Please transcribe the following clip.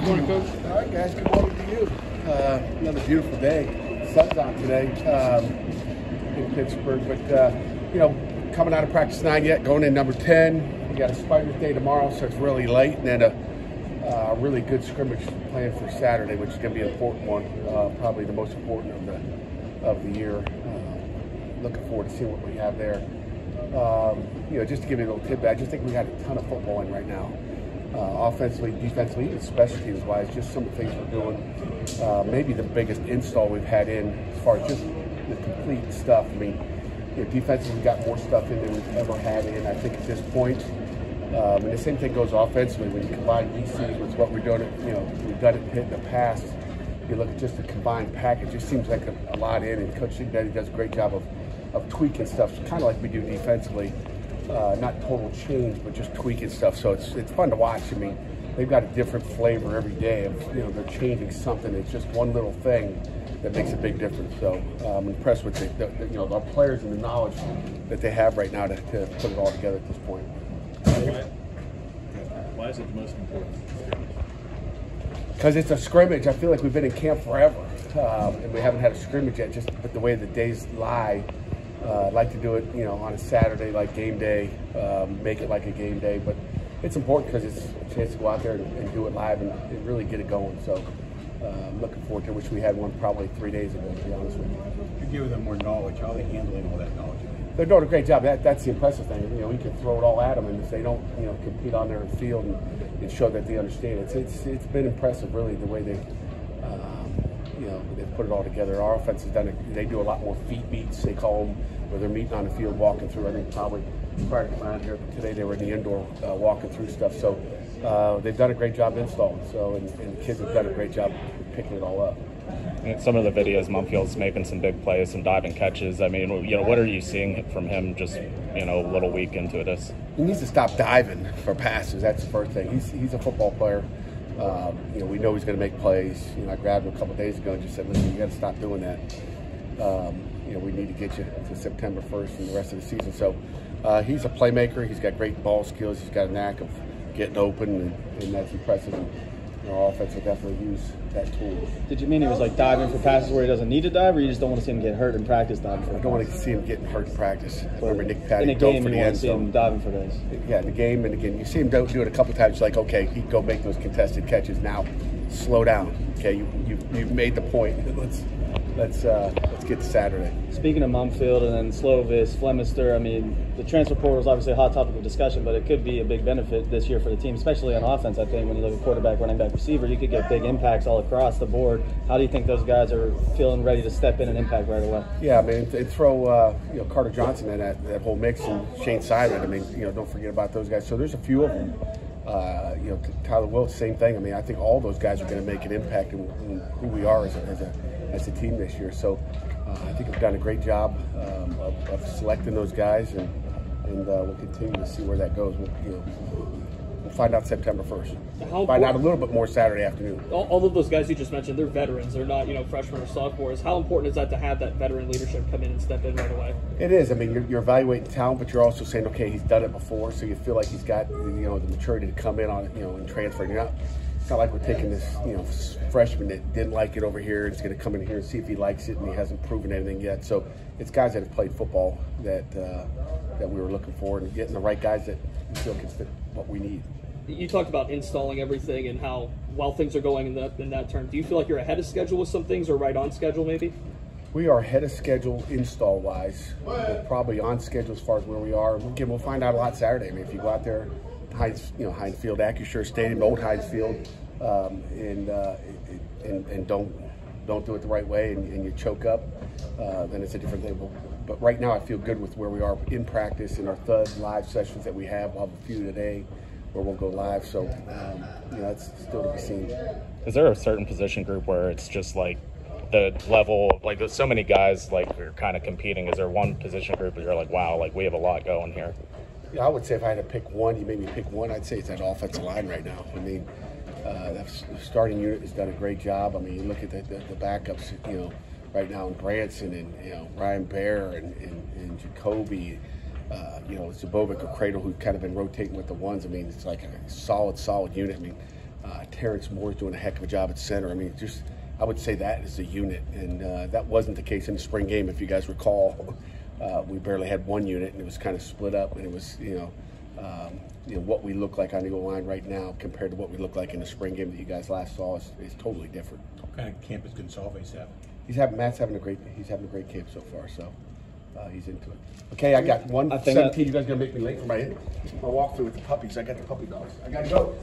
Morning, Coach. All right, guys. Good morning to you. Another beautiful day. Sun's out today in Pittsburgh, but coming out of practice 9 yet, going in number 10. We got a Spider's Day tomorrow, so it's really late, and then a really good scrimmage planned for Saturday, which is going to be an important one, probably the most important of the year. Looking forward to seeing what we have there. Just to give you a little tidbit, I just think we got a ton of football in right now. Offensively, defensively, even special teams wise, just some of the things we're doing. Maybe the biggest install we've had in as far as just the complete stuff. I mean, defensively, we've got more stuff in than we've ever had in, I think, at this point. And the same thing goes offensively. When you combine DCs with what we're doing, we've done it in the past. You look at just the combined package, it just seems like a lot in, and Coach Cignetti does a great job of tweaking stuff, kind of like we do defensively. Not total change, but just tweaking stuff. So it's fun to watch. I mean, they've got a different flavor every day of, they're changing something. It's just one little thing that makes a big difference. So I'm impressed with our players and the knowledge that they have right now to put it all together at this point. Why is it the most important? Because it's a scrimmage. I feel like we've been in camp forever, and we haven't had a scrimmage yet, just the way the days lie. I'd like to do it, on a Saturday like game day, make it like a game day. But it's important because it's a chance to go out there and do it live and really get it going. So I'm looking forward to it. Wish we had one probably 3 days ago, to be honest with you. You're giving them more knowledge. How are they handling all that knowledge? They're doing a great job. That's the impressive thing. We can throw it all at them, and if they don't, compete on their field and show that they understand it. It's been impressive, really, the way they've put it all together. Our offense has done it. They do a lot more feet beats, they call them, where they're meeting on the field, walking through. I think probably prior to coming out here today, they were in the indoor walking through stuff. So they've done a great job installing. So and the kids have done a great job picking it all up. And some of the videos, Mumpfield's making some big plays, some diving catches. I mean, what are you seeing from him just, a little week into this? He needs to stop diving for passes. That's the first thing. He's a football player. We know he's going to make plays. I grabbed him a couple of days ago and just said, listen, you got to stop doing that. We need to get you to September 1st and the rest of the season. So he's a playmaker. He's got great ball skills. He's got a knack of getting open, and that's impressive. And our offense will definitely use that tool. Did you mean he was like diving for passes where he doesn't need to dive, or you just don't want to see him get hurt in practice diving for I don't want to see him getting hurt in practice. So remember Nick Patty in a game, for the you want end to see him diving for those. Yeah, in the game, and again, you see him do it a couple of times. Like, okay, he'd go make those contested catches. Now, slow down. Okay, you've made the point. Let's get to Saturday. Speaking of Mumpfield and then Slovis, Flemister, I mean, the transfer portal is obviously a hot topic of discussion, but it could be a big benefit this year for the team, especially on offense. I think when you look at quarterback, running back, receiver, you could get big impacts all across the board. How do you think those guys are feeling ready to step in and impact right away? Yeah, I mean, and throw Carter Johnson in that whole mix, and Shane Simon. I mean, don't forget about those guys. So there's a few of them. Tyler Willis, same thing. I mean, I think all those guys are going to make an impact in who we are as a team this year. So I think we've done a great job of selecting those guys, and we'll continue to see where that goes. We'll find out September 1st. Find out a little bit more Saturday afternoon. All of those guys you just mentioned, they're veterans. They're not, freshmen or sophomores. How important is that to have that veteran leadership come in and step in right away? It is. I mean, you're evaluating talent, but you're also saying, okay, he's done it before, so you feel like he's got, the maturity to come in on, and transfer. It's not like we're taking this, freshman that didn't like it over here and is going to come in here and see if he likes it, and he hasn't proven anything yet. So it's guys that have played football that we were looking for, and getting the right guys that we feel can fit what we need. You talked about installing everything and how well things are going in that term. Do you feel like you're ahead of schedule with some things, or right on schedule maybe? We are ahead of schedule install-wise. We're probably on schedule as far as where we are. Again, we'll find out a lot Saturday. I mean, if you go out there, Heinz Field, Acrisure Stadium, old Heinz Field, and don't do it the right way, and you choke up, then it's a different thing. But right now, I feel good with where we are in practice, in our third live sessions that we have. We'll have a few today where we'll go live. So, it's still to be seen. Is there a certain position group where it's just like the level, like there's so many guys like we're kind of competing? Is there one position group where you're like, wow, like we have a lot going here? Yeah, I would say if I had to pick one, you made me pick one, I'd say it's that offensive line right now. I mean, the starting unit has done a great job. I mean, you look at the backups, right now in Branson and, Ryan Bear and Jacoby, Zubovic or Cradle, who've kind of been rotating with the ones. I mean, it's like a solid unit. I mean, Terrence Moore's doing a heck of a job at center. I mean, just I would say that is a unit, and that wasn't the case in the spring game. If you guys recall, we barely had one unit, and it was kind of split up, and it was what we look like on the goal line right now compared to what we look like in the spring game that you guys last saw is totally different. What kind of camp is Gonçalves having? Matt's having a great camp so far, so he's into it. Okay, I got 1:17. You guys gonna make me late for my walkthrough with the puppies. I got the puppy dogs. I gotta go.